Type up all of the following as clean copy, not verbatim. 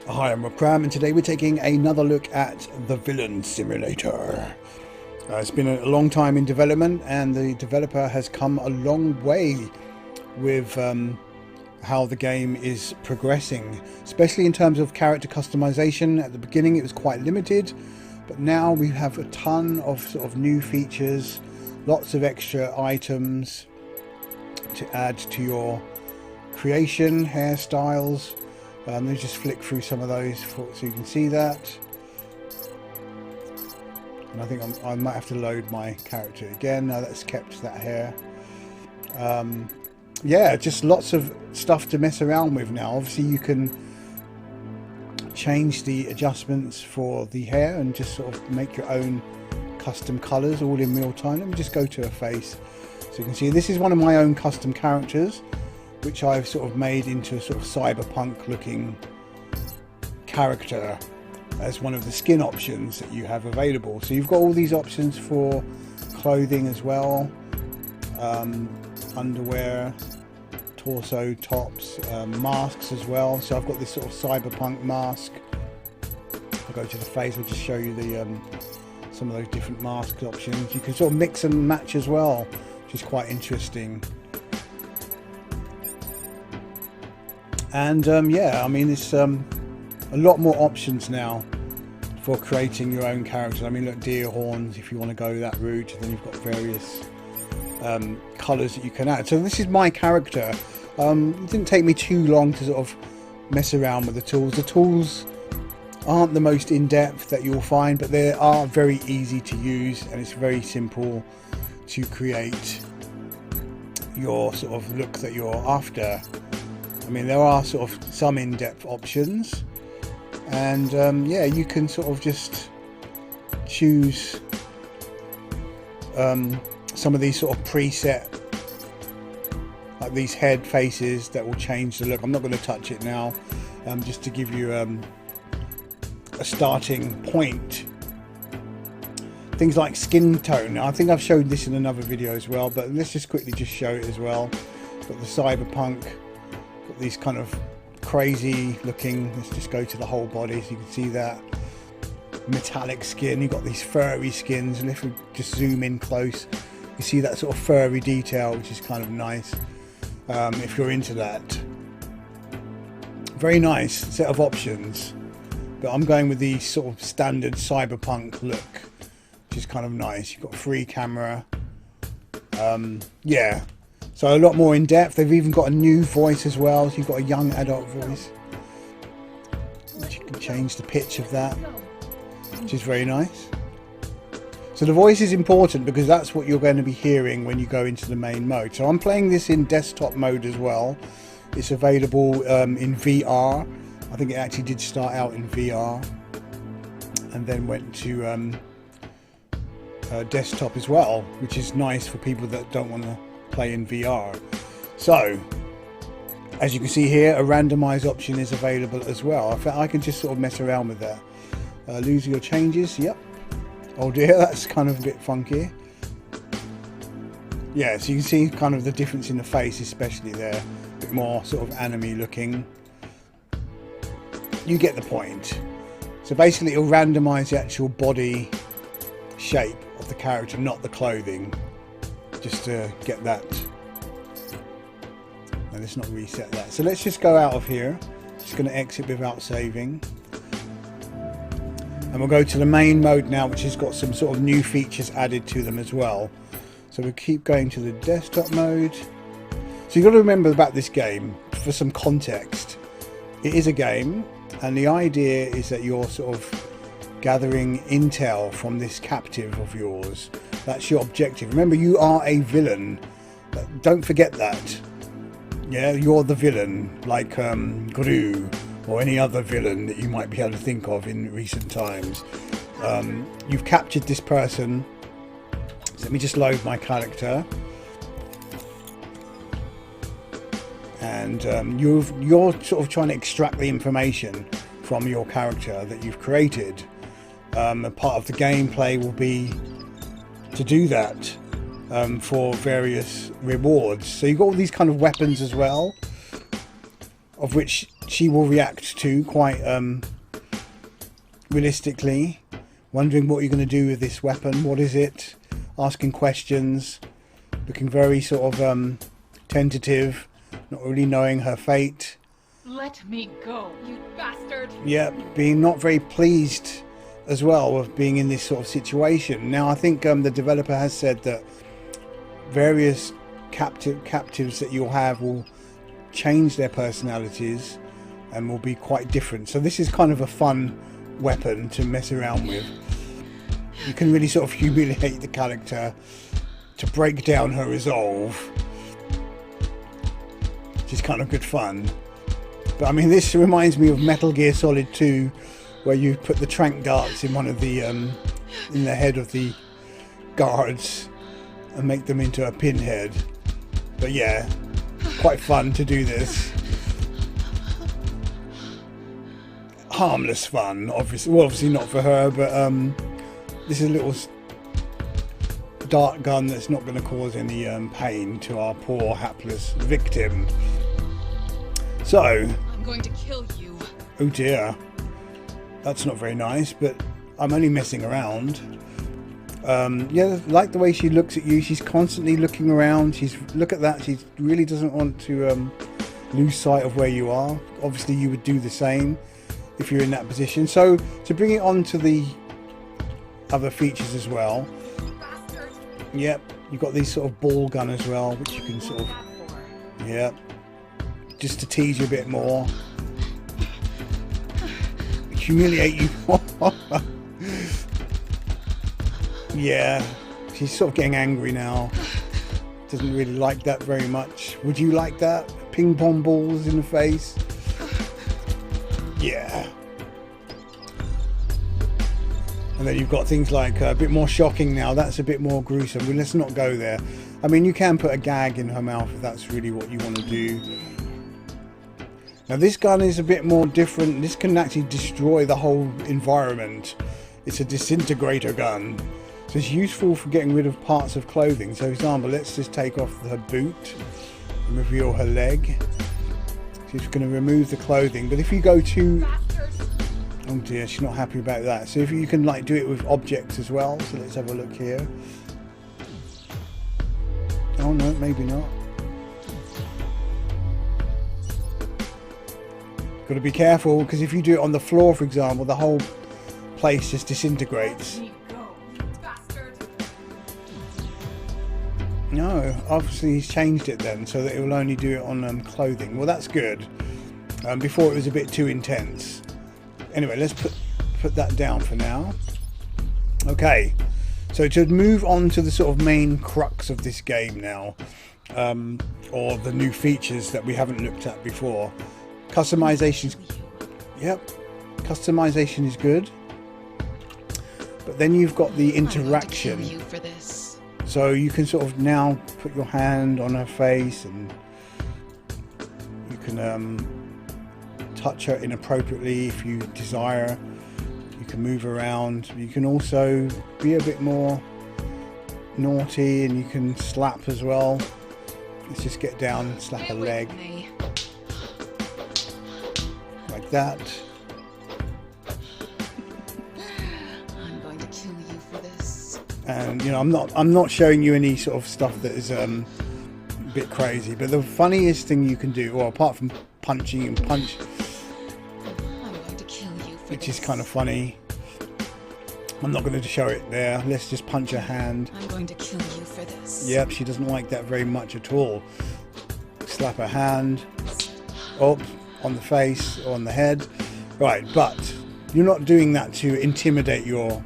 Hi, I'm Cram, and today we're taking another look at the Villain Simulator. It's been a long time in development, and the developer has come a long way with how the game is progressing, especially in terms of character customization. At the beginning it was quite limited, but now we have a ton of sort of new features, lots of extra items to add to your creation, hairstyles. Let me just flick through some of those so you can see that. And I think I might have to load my character again. No, that's kept that hair. Yeah, just lots of stuff to mess around with now. Obviously you can change the adjustments for the hair and just sort of make your own custom colors all in real time. Let me just go to a face so you can see this is one of my own custom characters, which I've sort of made into a sort of cyberpunk looking character as one of the skin options that you have available. So you've got all these options for clothing as well, underwear, torso tops, masks as well. So I've got this sort of cyberpunk mask. I'll go to the face, I'll just show you the some of those different mask options. You can sort of mix and match as well, which is quite interesting. And yeah, I mean, it's a lot more options now for creating your own characters. I mean, look, deer horns, if you want to go that route. Then you've got various colours that you can add. So this is my character. It didn't take me too long to sort of mess around with the tools. The tools aren't the most in-depth that you'll find, but they are very easy to use, and it's very simple to create your sort of look that you're after. I mean, there are sort of some in-depth options, and yeah, you can sort of just choose some of these sort of preset, like these head faces that will change the look. I'm not going to touch it now, just to give you a starting point. Things like skin tone. I think I've showed this in another video as well, but let's just quickly just show it as well. Got the cyberpunk. Got these kind of crazy looking, let's just go to the whole body so you can see that metallic skin. You've got these furry skins, and if we just zoom in close, you see that sort of furry detail, which is kind of nice if you're into that. Very nice set of options, but I'm going with the sort of standard cyberpunk look, which is kind of nice. You've got free camera, yeah. So a lot more in depth. They've even got a new voice as well. So you've got a young adult voice, which you can change the pitch of that, which is very nice. So the voice is important because that's what you're going to be hearing when you go into the main mode. So I'm playing this in desktop mode as well. It's available in VR. I think it actually did start out in VR and then went to desktop as well, which is nice for people that don't want to play in VR. So as you can see here, a randomize option is available as well. I can just sort of mess around with that. Lose your changes. Yep. Oh dear, that's kind of a bit funky. Yeah, so you can see kind of the difference in the face, especially there. A bit more sort of anime looking. You get the point. So basically it'll randomize the actual body shape of the character, not the clothing, just to get that. And let's not reset that. So let's just go out of here. Just going to exit without saving, and we'll go to the main mode now, which has got some sort of new features added to them as well. So we'll keep going to the desktop mode. So you've got to remember about this game for some context. It is a game, and the idea is that you're sort of gathering intel from this captive of yours. That's your objective. Remember, you are a villain. Don't forget that. Yeah, you're the villain, like Gru or any other villain that you might be able to think of in recent times. You've captured this person. So let me just load my character. And you're sort of trying to extract the information from your character that you've created. A part of the gameplay will be to do that for various rewards. So you've got all these kind of weapons as well, of which she will react to quite realistically, wondering what you're going to do with this weapon. What is it? Asking questions, looking very sort of tentative, not really knowing her fate. Let me go, you bastard! Yeah, being not very pleased as well with being in this sort of situation. Now, I think the developer has said that various captives that you'll have will change their personalities and will be quite different. So this is kind of a fun weapon to mess around with. You can really sort of humiliate the character to break down her resolve, which is kind of good fun. But I mean, this reminds me of Metal Gear Solid 2, where you put the tranq darts in one of the in the head of the guards and make them into a pinhead. But yeah, quite fun to do this. Harmless fun, obviously. Well, obviously not for her, but this is a little dart gun that's not going to cause any pain to our poor hapless victim. So, I'm going to kill you. Oh dear, that's not very nice, but I'm only messing around. Yeah, like the way she looks at you. She's constantly looking around. Look at that. She really doesn't want to lose sight of where you are. Obviously, you would do the same if you're in that position. So to bring it on to the other features as well. Yep, you've got these sort of ball gun as well, which you can sort of, yep, just to tease you a bit more, humiliate you. Yeah, she's sort of getting angry now. Doesn't really like that very much. Would you like that? Ping pong balls in the face? Yeah. And then you've got things like a bit more shocking now. That's a bit more gruesome. Well, let's not go there. I mean, you can put a gag in her mouth if that's really what you want to do. Now, this gun is a bit more different. This can actually destroy the whole environment. It's a disintegrator gun. So it's useful for getting rid of parts of clothing. So, for example, let's just take off her boot and reveal her leg. She's going to remove the clothing. But if you go to... Oh dear, she's not happy about that. So if you can like do it with objects as well. So let's have a look here. Oh no, maybe not. Got to be careful, because if you do it on the floor, for example, the whole place just disintegrates. No, obviously he's changed it then, so that it will only do it on clothing. Well, that's good. Before it was a bit too intense. Anyway, let's put that down for now. Okay, so to move on to the sort of main crux of this game now, or the new features that we haven't looked at before. Customization's, yep, customization is good. But then you've got the interaction. You for this. So you can sort of now put your hand on her face, and you can touch her inappropriately if you desire. You can move around. You can also be a bit more naughty, and you can slap as well. Let's just get down and slap a leg like that. I'm going to kill you for this. And you know, I'm not showing you any sort of stuff that is a bit crazy, but the funniest thing you can do, or apart from punching and punch, which is kind of funny. I'm not going to show it there. Let's just punch her hand. I'm going to kill you for this. Yep, she doesn't like that very much at all. Slap her hand. Oh, on the face or on the head. Right, but you're not doing that to intimidate your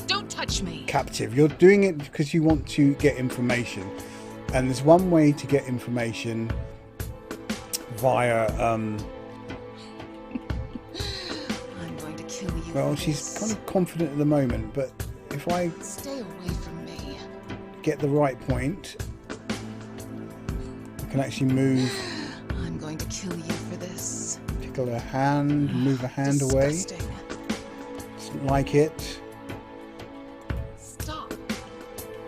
Don't touch me. captive. You're doing it because you want to get information. And there's one way to get information via well, she's kind of confident at the moment, but if I stay away from me, get the right point, I can actually move. I'm going to kill you for this. Tickle her hand, move her hand Disgusting. away. Doesn't like it. Stop.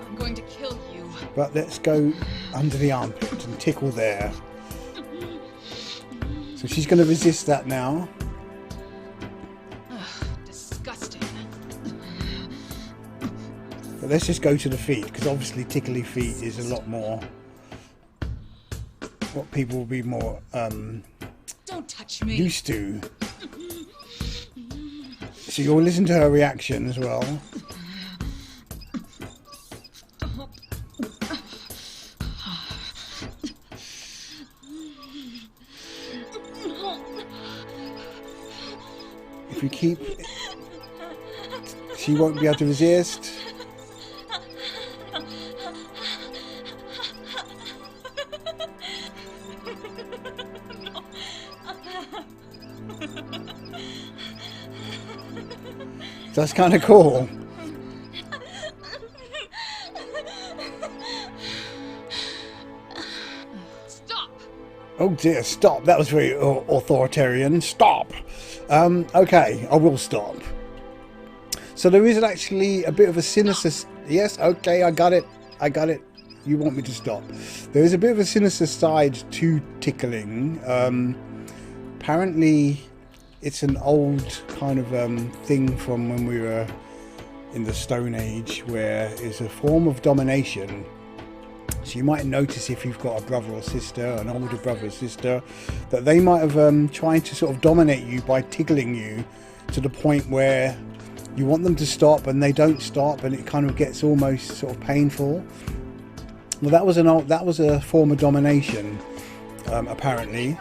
I'm going to kill you. But let's go under the armpit and tickle there. So she's going to resist that now. Ugh, disgusting. But let's just go to the feet, because obviously tickly feet is a lot more what people will be more Don't touch me. used to. So you'll listen to her reaction as well. If you keep, she won't be able to resist. That's kind of cool. Stop. Oh dear, stop. That was very authoritarian. Stop. Okay, I will stop. So there is actually a bit of a sinister... Yes, okay, I got it. I got it. You want me to stop. There is a bit of a sinister side to tickling. Apparently, it's an old kind of thing from when we were in the Stone Age, where it's a form of domination. So you might notice if you've got a brother or sister, an older brother or sister, that they might have tried to sort of dominate you by tickling you to the point where you want them to stop and they don't stop, and it kind of gets almost sort of painful. Well, that was a form of domination, apparently.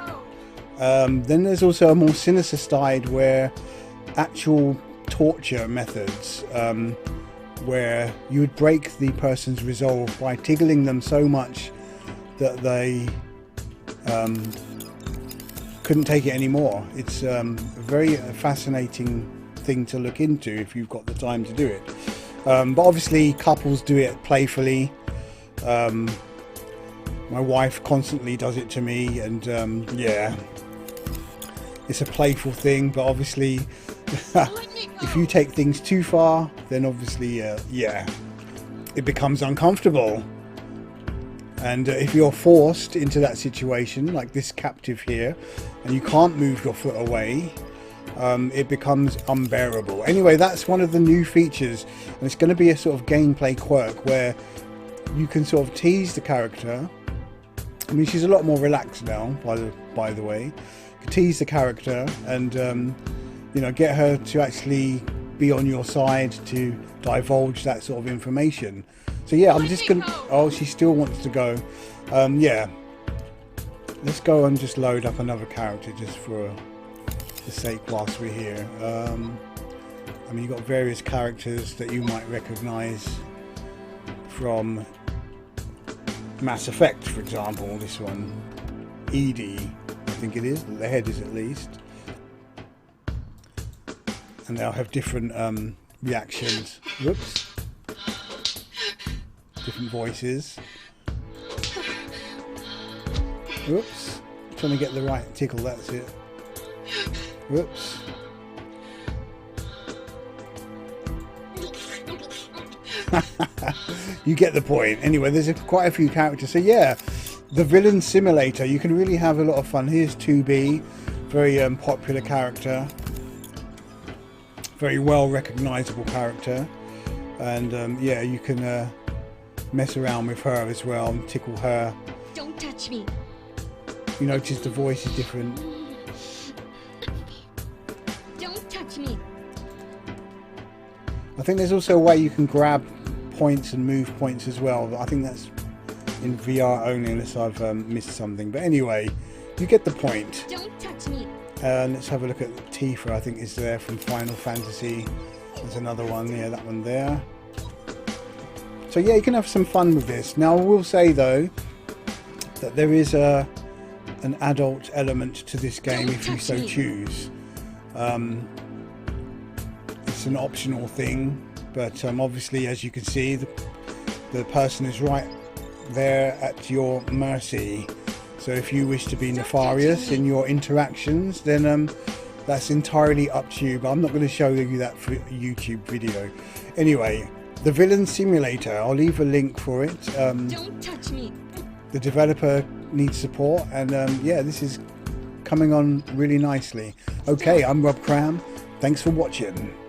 Then there's also a more sinister side where actual torture methods, where you would break the person's resolve by tickling them so much that they couldn't take it anymore. It's a very fascinating thing to look into if you've got the time to do it. But obviously couples do it playfully. My wife constantly does it to me, and yeah, it's a playful thing, but obviously if you take things too far, then obviously yeah, it becomes uncomfortable. And if you're forced into that situation, like this captive here, and you can't move your foot away, it becomes unbearable. Anyway, that's one of the new features, and it's going to be a sort of gameplay quirk where you can sort of tease the character. I mean, she's a lot more relaxed now, by the way. You can tease the character and you know, get her to actually be on your side to divulge that sort of information. So yeah, I'm just gonna... Oh, she still wants to go. Yeah, let's go and just load up another character just for the sake whilst we're here. I mean, you've got various characters that you might recognize from Mass Effect, for example. This one, Edie, I think it is, the head is at least, and they'll have different reactions. Whoops. Different voices. Whoops. Trying to get the right tickle, that's it. Whoops. You get the point. Anyway, there's quite a few characters. So yeah, the villain simulator, you can really have a lot of fun. Here's 2B, very popular character, very well recognizable character, and yeah, you can mess around with her as well and tickle her. Don't touch me. You notice the voice is different. Don't touch me. I think there's also a way you can grab points and move points as well. I think that's in VR only, unless I've missed something. But anyway, you get the point. Don't touch me. Let's have a look at Tifa. I think is there from Final Fantasy. There's another one. Yeah, that one there. So yeah, you can have some fun with this. Now I will say though that there is an adult element to this game if you so choose. It's an optional thing, but obviously, as you can see, the person is right there at your mercy. So if you wish to be nefarious in your interactions, then that's entirely up to you, but I'm not going to show you that for a YouTube video. Anyway, the villain simulator, I'll leave a link for it. Don't touch me. The developer needs support, and yeah, this is coming on really nicely. Okay, I'm Rob Cram. Thanks for watching.